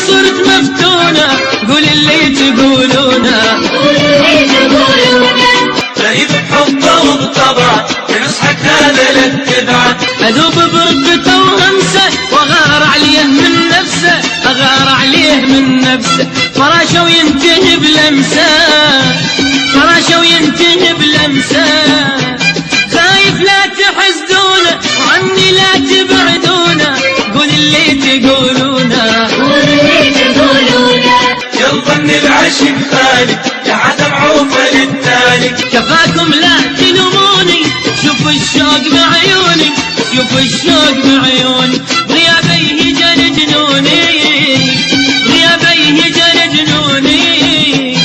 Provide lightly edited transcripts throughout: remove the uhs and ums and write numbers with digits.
صرت مفتونة، قول اللي تقولونه. لهيب بحبه وبطبعه ينصحك هذا للتبعه. أذوب برقته وهمسه وأغار عليه من نفسه، أغار عليه من نفسه. فراشه وينتهي بلمسه، فراشه وينتهي بلمسه. خايف لا تحسدونه وعني لا تبعدونه، قول اللي تقولونه. يلا من العشق خالي يا عدم عوفه للتالي. كفاكم لا تلوموني، شوف الشوق بعيوني، شوف الشوق بعيوني. بغيابيه جن جنوني، بغيابيه جن جنوني.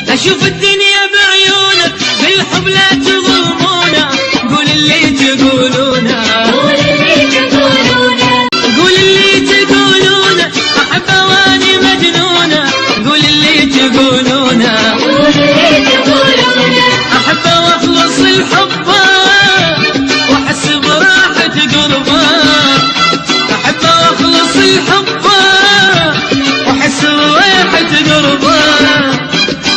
أشوف الدنيا بعيونه، بالحب لا تظلمونه، قول اللي تقولونه. قول اللي تقولونه، أحبه واني مجنونه، قول اللي تقولونه. أحبه واخلص الحب واحس براحة قلبه، أحبه واخلص الحب واحس براحة قلبه.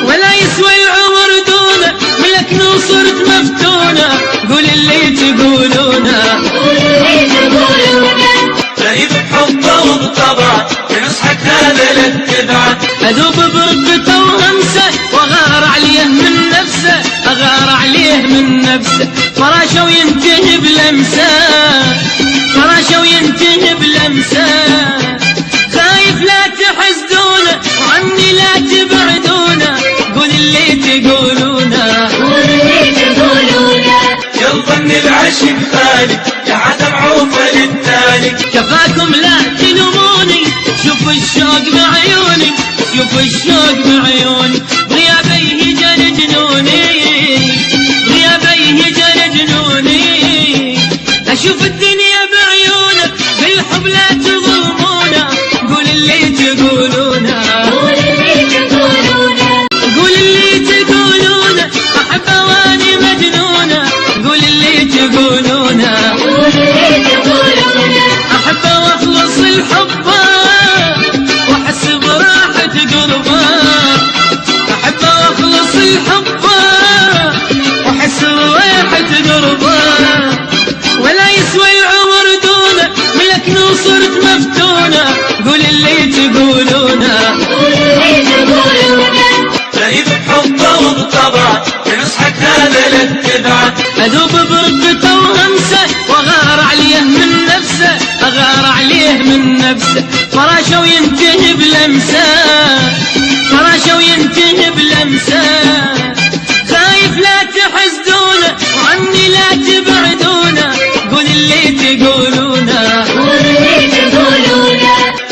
ولا يسوى العمر دونه، ملكني صرت مفتونة، قول اللي تقولونه. لهيب بحبه وبطبعه ينصحك هذا للتبعه. أذوب برقته وهمسه وأغار عليه من نفسه، أغار عليه من نفسه. فراشه وينتهي بلمسه، فراشه وينتهي بلمسه. خايف لا تحسدونه وعني لا تبعدونه، قول اللي تقولونه. يلا من العشق خالي يا عدم عوفه للتالي. كفاكم لا تلوموني، شوف الشوق بعيوني، شوف الشوق بعيوني. بغيابيه جن جنوني، بغيابيه جن جنوني. أشوف الدنيا بعيونه، بالحب لا تظلمونه، قول اللي تقولونه. قول اللي تقولونه، أحبه واني مجنونه، قول اللي تقولونه. أحبه واخلص الحب واحس براحة قلبه، أحبه واخلص الحب واحس براحة قلبه. ولا يسوى العمر دونه، ملكني صرت مفتونة، قول اللي تقولونه. لهيب بحبه وبطبعه ينصحك هذا للتبعه. أذوب برقته وهمسه وأغار عليه من نفسه، أغار عليه من نفسه. فراشه وينتهي بلمسه، فراشه وينتهي بلمسه. خايف لا تحسدونه وعني لا تبعدونه، قول اللي تقولونه.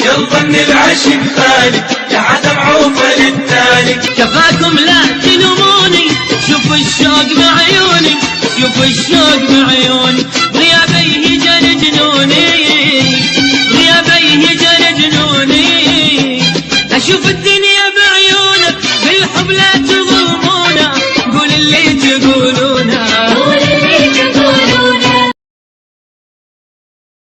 يلا من العشق خالي يا عدم عوفه للتالي. كفاكم لا تلوموني، شوف الشوق بعيوني، شوف الشوق بعيوني. بغيابيه جن جنوني، بغيابيه جن جنوني. أشوف الدنيا بعيونه، بالحب لا تظلموني.